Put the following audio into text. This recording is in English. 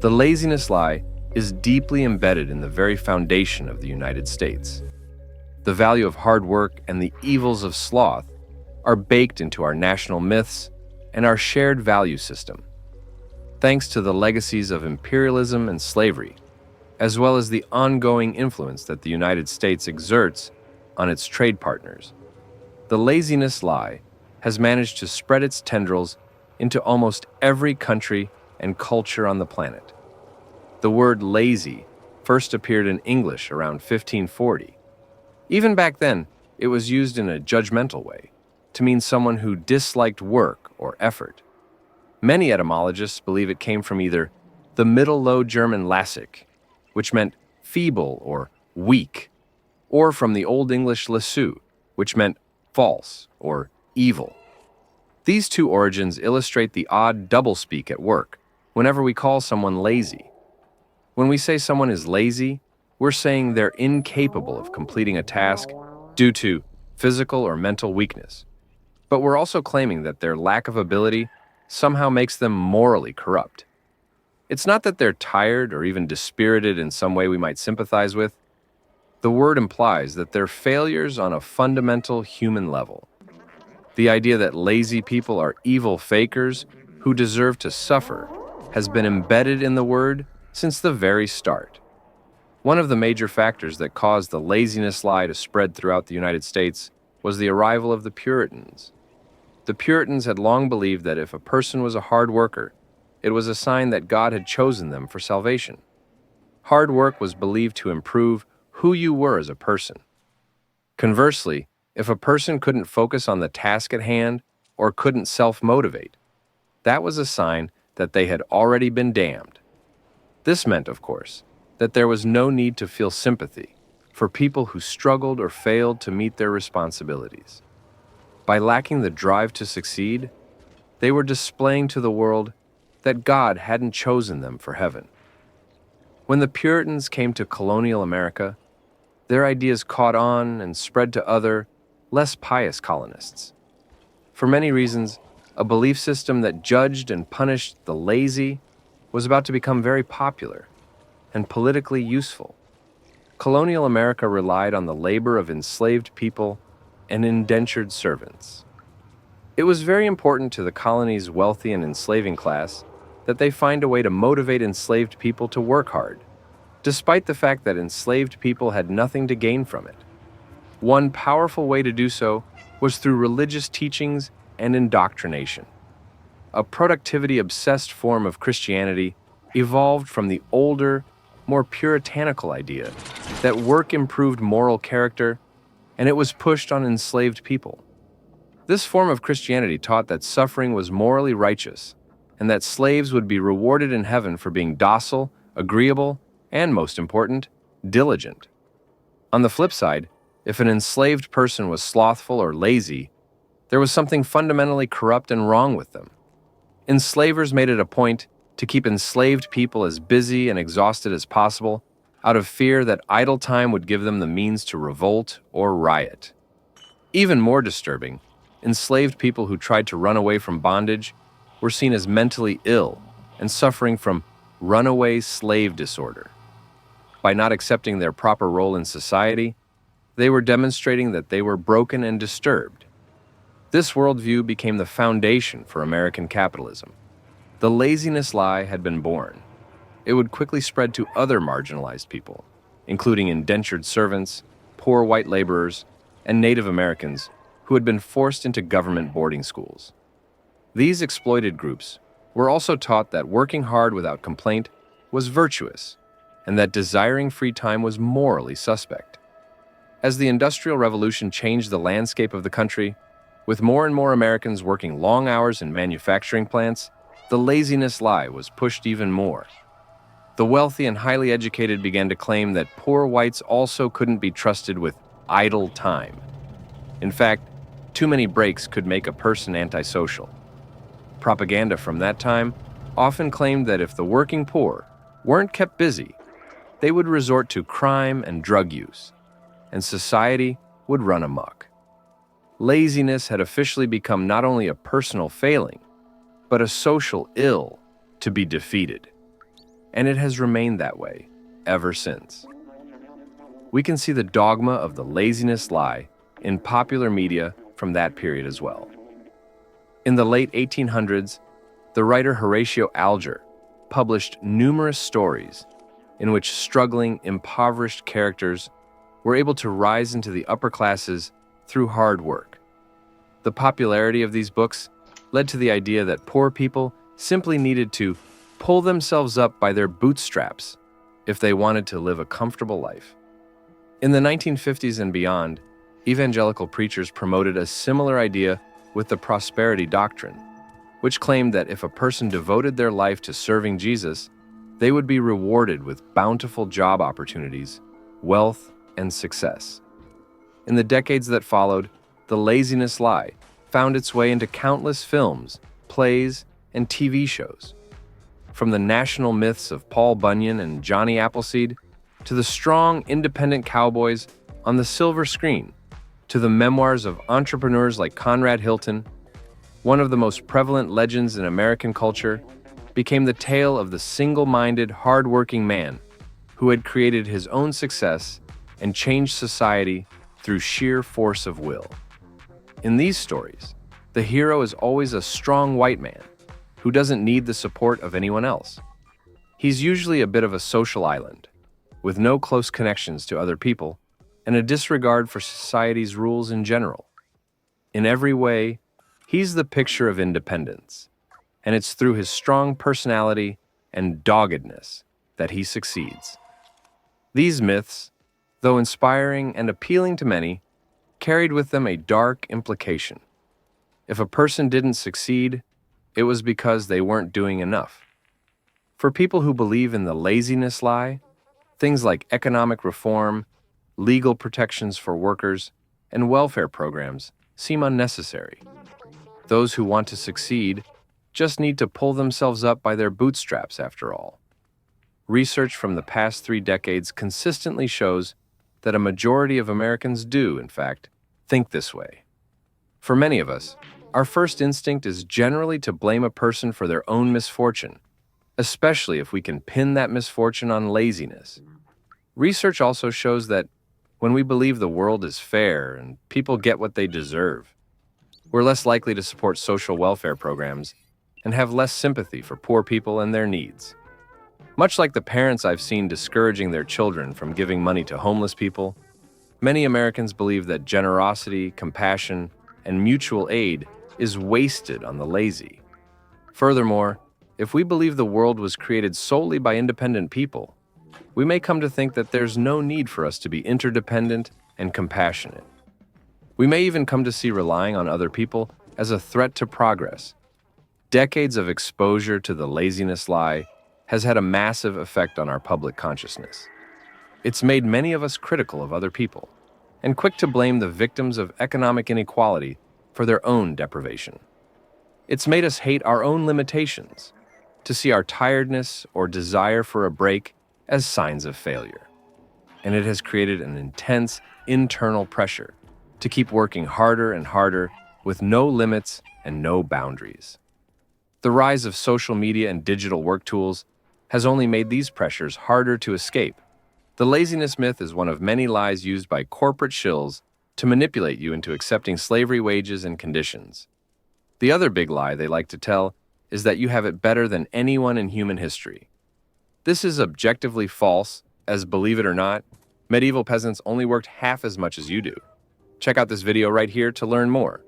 The laziness lie is deeply embedded in the very foundation of the United States. The value of hard work and the evils of sloth are baked into our national myths and our shared value system. Thanks to the legacies of imperialism and slavery, as well as the ongoing influence that the United States exerts on its trade partners, the laziness lie has managed to spread its tendrils into almost every country and culture on the planet. The word lazy first appeared in English around 1540. Even back then, it was used in a judgmental way, to mean someone who disliked work or effort. Many etymologists believe it came from either the Middle Low German lassig, which meant feeble or weak, or from the Old English lasu, which meant false or evil. These two origins illustrate the odd doublespeak at work whenever we call someone lazy. When we say someone is lazy, we're saying they're incapable of completing a task due to physical or mental weakness. But we're also claiming that their lack of ability somehow makes them morally corrupt. It's not that they're tired or even dispirited in some way we might sympathize with. The word implies that they're failures on a fundamental human level. The idea that lazy people are evil fakers who deserve to suffer has been embedded in the word since the very start. One of the major factors that caused the laziness lie to spread throughout the United States was the arrival of the Puritans. The Puritans had long believed that if a person was a hard worker, it was a sign that God had chosen them for salvation. Hard work was believed to improve who you were as a person. Conversely, if a person couldn't focus on the task at hand or couldn't self-motivate, that was a sign that they had already been damned. This meant, of course, that there was no need to feel sympathy for people who struggled or failed to meet their responsibilities. By lacking the drive to succeed, they were displaying to the world that God hadn't chosen them for heaven. When the Puritans came to colonial America, their ideas caught on and spread to other, less pious colonists. For many reasons, a belief system that judged and punished the lazy was about to become very popular and politically useful. Colonial America relied on the labor of enslaved people and indentured servants. It was very important to the colony's wealthy and enslaving class that they find a way to motivate enslaved people to work hard, despite the fact that enslaved people had nothing to gain from it. One powerful way to do so was through religious teachings and indoctrination. A productivity-obsessed form of Christianity evolved from the older, more puritanical idea that work improved moral character, and it was pushed on enslaved people. This form of Christianity taught that suffering was morally righteous, and that slaves would be rewarded in heaven for being docile, agreeable, and, most important, diligent. On the flip side, if an enslaved person was slothful or lazy, there was something fundamentally corrupt and wrong with them. Enslavers made it a point to keep enslaved people as busy and exhausted as possible out of fear that idle time would give them the means to revolt or riot. Even more disturbing, enslaved people who tried to run away from bondage were seen as mentally ill and suffering from runaway slave disorder. By not accepting their proper role in society, they were demonstrating that they were broken and disturbed. This worldview became the foundation for American capitalism. The laziness lie had been born. It would quickly spread to other marginalized people, including indentured servants, poor white laborers, and Native Americans who had been forced into government boarding schools. These exploited groups were also taught that working hard without complaint was virtuous, and that desiring free time was morally suspect. As the Industrial Revolution changed the landscape of the country, with more and more Americans working long hours in manufacturing plants, the laziness lie was pushed even more. The wealthy and highly educated began to claim that poor whites also couldn't be trusted with idle time. In fact, too many breaks could make a person antisocial. Propaganda from that time often claimed that if the working poor weren't kept busy, they would resort to crime and drug use, and society would run amok. Laziness had officially become not only a personal failing, but a social ill to be defeated. and it has remained that way ever since. We can see the dogma of the laziness lie in popular media from that period as well. In the late 1800s, the writer Horatio Alger published numerous stories in which struggling, impoverished characters were able to rise into the upper classes through hard work. The popularity of these books led to the idea that poor people simply needed to pull themselves up by their bootstraps if they wanted to live a comfortable life. In the 1950s and beyond, evangelical preachers promoted a similar idea with the prosperity doctrine, which claimed that if a person devoted their life to serving Jesus, they would be rewarded with bountiful job opportunities, wealth, and success. In the decades that followed, the laziness lie found its way into countless films, plays, and TV shows. From the national myths of Paul Bunyan and Johnny Appleseed, to the strong, independent cowboys on the silver screen, to the memoirs of entrepreneurs like Conrad Hilton, one of the most prevalent legends in American culture became the tale of the single-minded, hard-working man who had created his own success and changed society through sheer force of will. In these stories, the hero is always a strong white man who doesn't need the support of anyone else. He's usually a bit of a social island, with no close connections to other people and a disregard for society's rules in general. In every way, he's the picture of independence, and it's through his strong personality and doggedness that he succeeds. These myths, though inspiring and appealing to many, carried with them a dark implication. If a person didn't succeed, it was because they weren't doing enough. For people who believe in the laziness lie, things like economic reform, legal protections for workers, and welfare programs seem unnecessary. Those who want to succeed just need to pull themselves up by their bootstraps, after all. Research from the past 3 decades consistently shows that a majority of Americans do, in fact, think this way. For many of us, our first instinct is generally to blame a person for their own misfortune, especially if we can pin that misfortune on laziness. Research also shows that when we believe the world is fair and people get what they deserve, we're less likely to support social welfare programs and have less sympathy for poor people and their needs. Much like the parents I've seen discouraging their children from giving money to homeless people, many Americans believe that generosity, compassion, and mutual aid is wasted on the lazy. Furthermore, if we believe the world was created solely by independent people, we may come to think that there's no need for us to be interdependent and compassionate. We may even come to see relying on other people as a threat to progress. Decades of exposure to the laziness lie has had a massive effect on our public consciousness. It's made many of us critical of other people and quick to blame the victims of economic inequality for their own deprivation. It's made us hate our own limitations, to see our tiredness or desire for a break as signs of failure. And it has created an intense internal pressure to keep working harder and harder with no limits and no boundaries. The rise of social media and digital work tools has only made these pressures harder to escape. The laziness myth is one of many lies used by corporate shills to manipulate you into accepting slavery wages and conditions. The other big lie they like to tell is that you have it better than anyone in human history. This is objectively false, as, believe it or not, medieval peasants only worked half as much as you do. Check out this video right here to learn more.